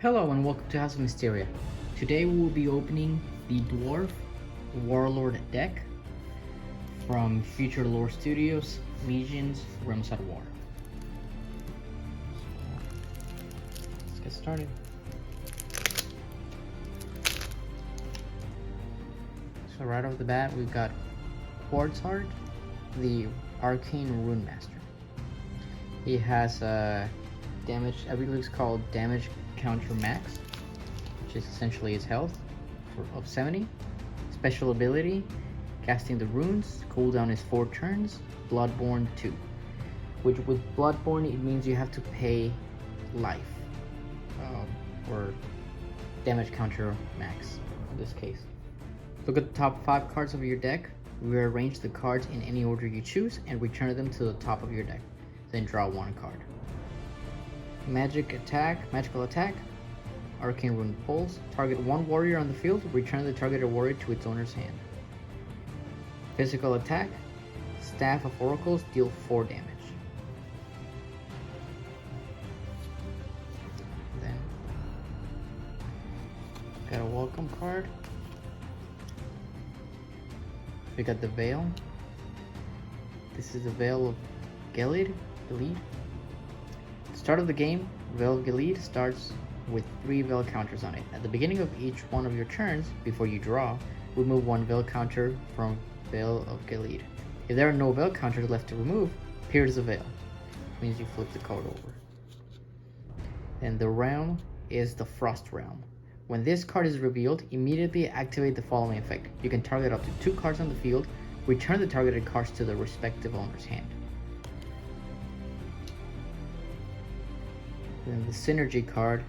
Hello and welcome to House of Misteria. Today we will be opening the Dwarf Warlord deck from Future Lore Studios, Legion's Realms at War. Let's get started. So right off the bat we've got Quartzheart, the Arcane Rune Master. He has damage, I believe it's called damage counter max, which is essentially his health of 70. Special ability, casting the runes, cooldown is 4 turns, Bloodborne 2. Which with Bloodborne it means you have to pay life, or damage counter max in this case. Look at the top 5 cards of your deck, rearrange the cards in any order you choose and return them to the top of your deck. Then draw 1 card. Magical attack, Arcane Rune Pulse. Target 1 warrior on the field, return the targeted warrior to its owner's hand. Physical attack, Staff of Oracles, deal 4 damage. Then, got a welcome card. We got the Veil. This is the Veil of Gilead. Start of the game, Veil of Gilead starts with 3 Veil counters on it. At the beginning of each one of your turns, before you draw, remove 1 Veil counter from Veil of Gilead. If there are no Veil counters left to remove, pierce the Veil. Which means you flip the card over. And the realm is the Frost Realm. When this card is revealed, immediately activate the following effect. You can target up to 2 cards on the field, return the targeted cards to the respective owner's hand. Then the synergy card,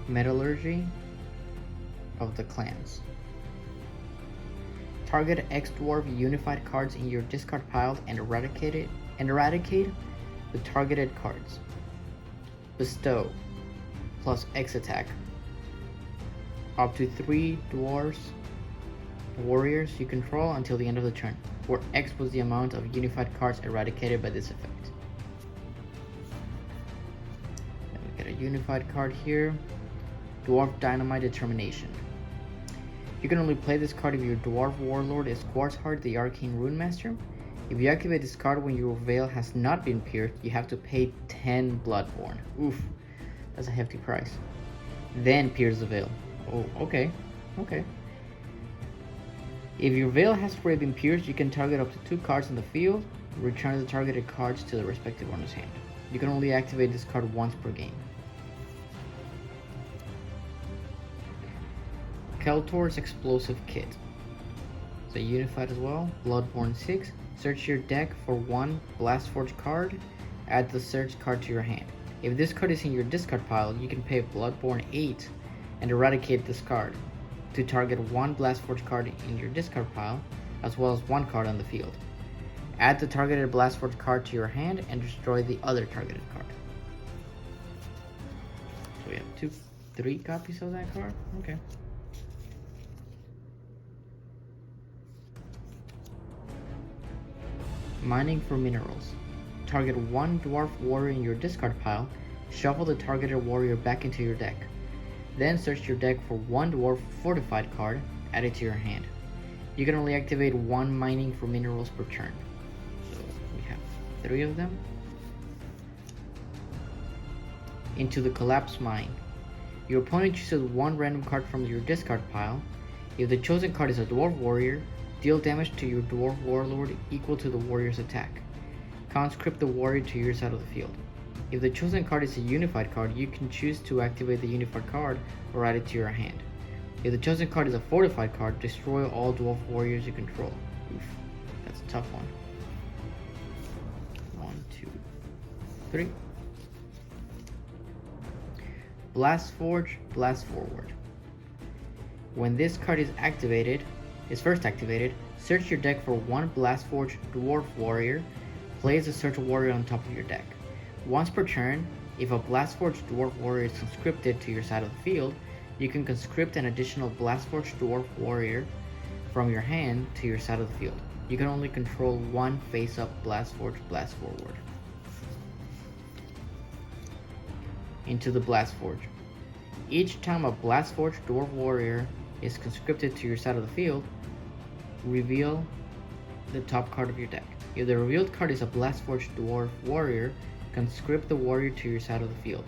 Metallurgy of the Clans. Target X Dwarf unified cards in your discard pile and eradicate the targeted cards. Bestow plus X attack. Up to 3 dwarves warriors you control until the end of the turn, where X was the amount of unified cards eradicated by this effect. Get a unified card here, Dwarf Dynamite Determination. You can only play this card if your Dwarf Warlord is Quartzheart, the Arcane Rune Master. If you activate this card when your Veil has not been pierced, you have to pay 10 Bloodborne. Oof, that's a hefty price. Then pierce the Veil. Oh, okay. If your Veil has already been pierced, you can target up to 2 cards in the field, return the targeted cards to the respective owner's hand. You can only activate this card once per game. Keltor's Explosive Kit. It's a unified as well. Bloodborne 6. Search your deck for 1 Blastforge card. Add the search card to your hand. If this card is in your discard pile, you can pay Bloodborne 8 and eradicate this card to target 1 Blastforge card in your discard pile, as well as 1 card on the field. Add the targeted Blastforge card to your hand and destroy the other targeted card. So we have 3 copies of that card. Okay. Mining for minerals. Target 1 dwarf warrior in your discard pile, shuffle the targeted warrior back into your deck. Then search your deck for 1 dwarf fortified card, add it to your hand. You can only activate 1 mining for minerals per turn. So we have 3 of them. Into the Collapse Mine. Your opponent chooses 1 random card from your discard pile. If the chosen card is a dwarf warrior, deal damage to your dwarf warlord equal to the warrior's attack. Conscript the warrior to your side of the field. If the chosen card is a unified card, you can choose to activate the unified card or add it to your hand. If the chosen card is a fortified card, destroy all dwarf warriors you control. Oof, that's a tough one. 1, 2, 3. Blastforge, Blast Forward. When this card is first activated, search your deck for 1 Blastforge Dwarf Warrior. Place a search warrior on top of your deck. Once per turn, if a Blastforge Dwarf Warrior is conscripted to your side of the field, you can conscript an additional Blastforge Dwarf Warrior from your hand to your side of the field. You can only control 1 face-up Blastforge Blast Forward. into the Blast Forge. Each time a Blast Forge Dwarf Warrior is conscripted to your side of the field, reveal the top card of your deck. If the revealed card is a Blast Forge Dwarf Warrior, conscript the warrior to your side of the field.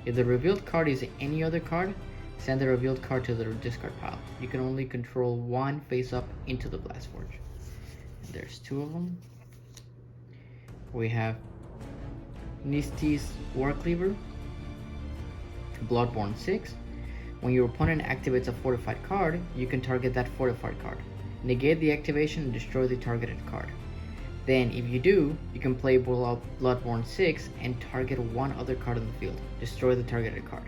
If the revealed card is any other card, send the revealed card to the discard pile. You can only control one face up into the Blast Forge. And there's two of them. We have Misteria Warcleaver, Bloodborne 6. When your opponent activates a fortified card, you can target that fortified card. Negate the activation and destroy the targeted card. Then, if you do, you can play Bloodborne 6 and target one other card on the field. Destroy the targeted card.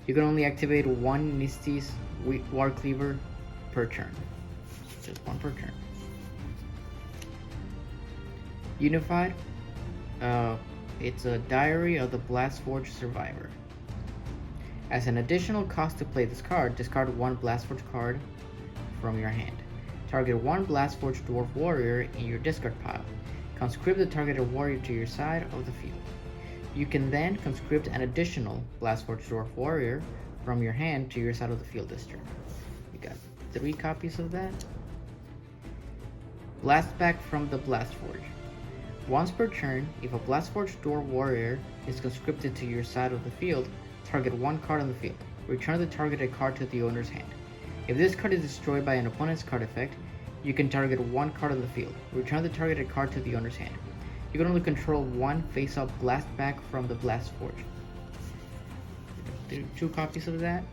You can only activate one Misteria Warcleaver per turn. Just one per turn. Unified. It's a Diary of the Blast Forge Survivor. As an additional cost to play this card, discard one Blast Forge card from your hand. Target one Blast Forge Dwarf Warrior in your discard pile. Conscript the targeted warrior to your side of the field. You can then conscript an additional Blast Forge Dwarf Warrior from your hand to your side of the field this turn. You got 3 copies of that. Blast back from the Blast Forge. Once per turn, if a Blast Forge Dwarf Warrior is conscripted to your side of the field, target one card on the field. Return the targeted card to the owner's hand. If this card is destroyed by an opponent's card effect, you can target one card on the field. Return the targeted card to the owner's hand. You can only control one face-up Blast back from the Blast Forge. 2 copies of that.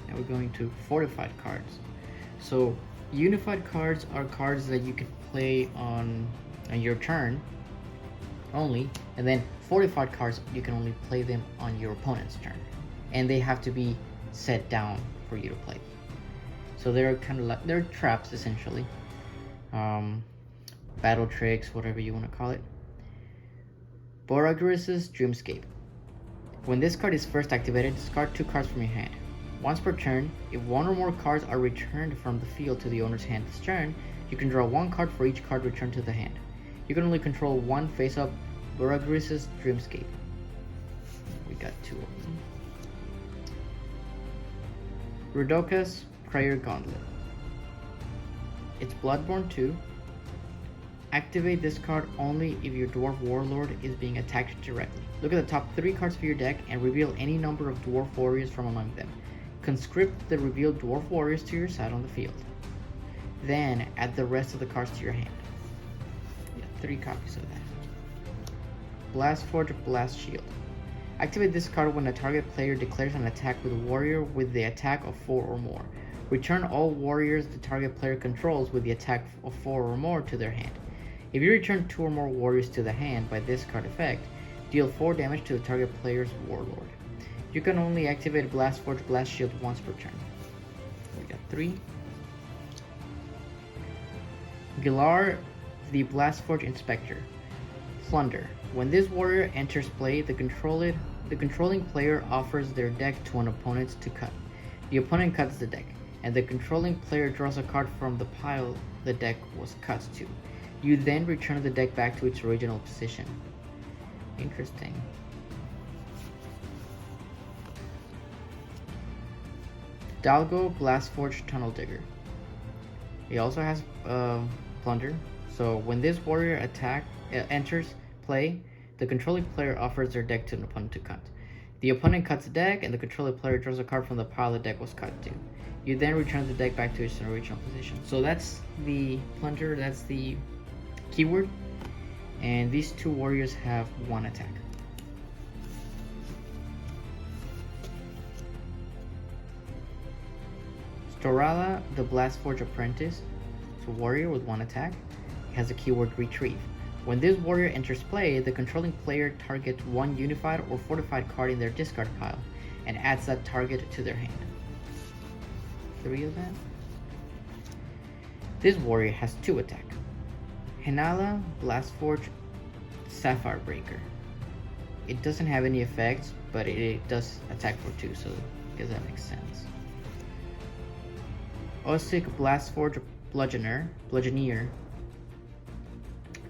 Now we're going to fortified cards. So unified cards are cards that you can play on your turn only, and then fortified cards you can only play them on your opponent's turn, and they have to be set down for you to play. So they're kind of like, they're traps essentially, battle tricks, whatever you want to call it. Boragris's Dreamscape. When this card is first activated, discard 2 cards from your hand. Once per turn, if one or more cards are returned from the field to the owner's hand this turn, you can draw 1 card for each card returned to the hand. You can only control one face-up Boragris's Dreamscape. We got 2 of them. Rudoka's Prayer Gauntlet. It's Bloodborne 2. Activate this card only if your Dwarf Warlord is being attacked directly. Look at the top 3 cards of your deck and reveal any number of Dwarf Warriors from among them. Conscript the revealed Dwarf Warriors to your side on the field. Then add the rest of the cards to your hand. You got 3 copies of that. Blast Forge Blast Shield. Activate this card when a target player declares an attack with a warrior with the attack of 4 or more. Return all warriors the target player controls with the attack of 4 or more to their hand. If you return 2 or more warriors to the hand by this card effect, deal 4 damage to the target player's warlord. You can only activate Blast Forge Blast Shield once per turn. We got 3. Gilar the Blast Forge Inspector. Plunder. When this warrior enters play, the controlling player offers their deck to an opponent to cut. The opponent cuts the deck, and the controlling player draws a card from the pile the deck was cut to. You then return the deck back to its original position. Interesting. Dalgo Blast Forge Tunnel Digger. He also has Plunder. So when this warrior enters play, the controlling player offers their deck to an opponent to cut. The opponent cuts the deck, and the controlling player draws a card from the pile the deck was cut to. You then return the deck back to its original position. So that's the Plunder, that's the keyword, and these 2 warriors have 1 attack. Storala the Blast Forge Apprentice. It's a warrior with 1 attack. It has the keyword Retrieve. When this warrior enters play, the controlling player targets 1 unified or fortified card in their discard pile and adds that target to their hand. 3 of that. This warrior has 2 attack. Henala Blast Forge Sapphire Breaker. It doesn't have any effects, but it does attack for 2, so I guess that makes sense. Osik Blast Forge Bludgeoneer.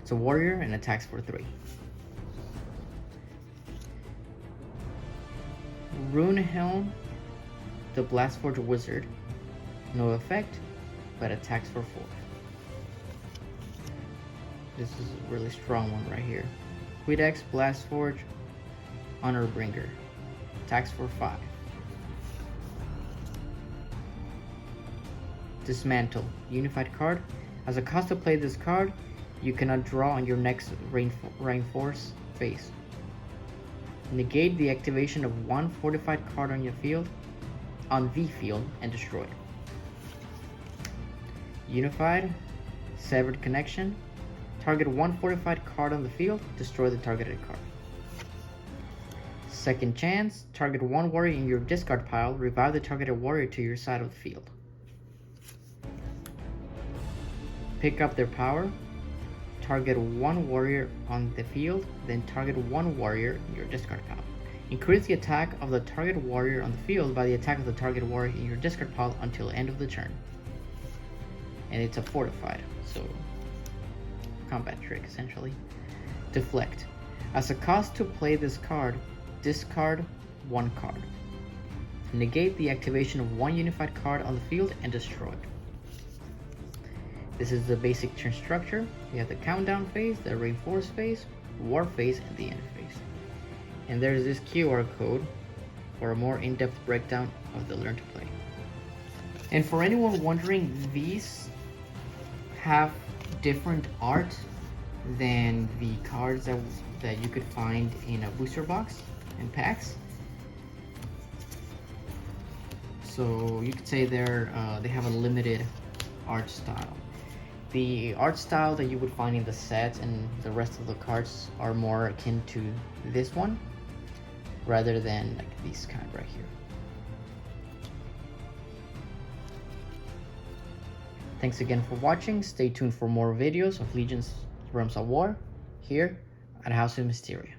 It's a warrior and attacks for 3. Rune Helm, the Blastforge Wizard. No effect, but attacks for 4. This is a really strong one right here. Quidex Blastforge Honorbringer. Attacks for 5. Dismantle. Unified card. As a cost to play this card, you cannot draw on your next Rainforce phase. Negate the activation of 1 fortified card on the field, and destroy it. Unified. Severed Connection. Target 1 fortified card on the field, destroy the targeted card. Second Chance. Target 1 warrior in your discard pile, revive the targeted warrior to your side of the field. Pick up their power. Target 1 warrior on the field, then target 1 warrior in your discard pile. Increase the attack of the target warrior on the field by the attack of the target warrior in your discard pile until end of the turn. And it's a fortified, so combat trick essentially. Deflect. As a cost to play this card, discard 1 card. Negate the activation of 1 unified card on the field and destroy it. This is the basic turn structure. You have the countdown phase, the reinforce phase, war phase, and the end phase. And there's this QR code for a more in-depth breakdown of the Learn to Play. And for anyone wondering, these have different art than the cards that you could find in a booster box and packs. So you could say they have a limited art style. The art style that you would find in the set and the rest of the cards are more akin to this one, rather than like these kind right here. Thanks again for watching. Stay tuned for more videos of Legion's Realms of War here at House of Misteria.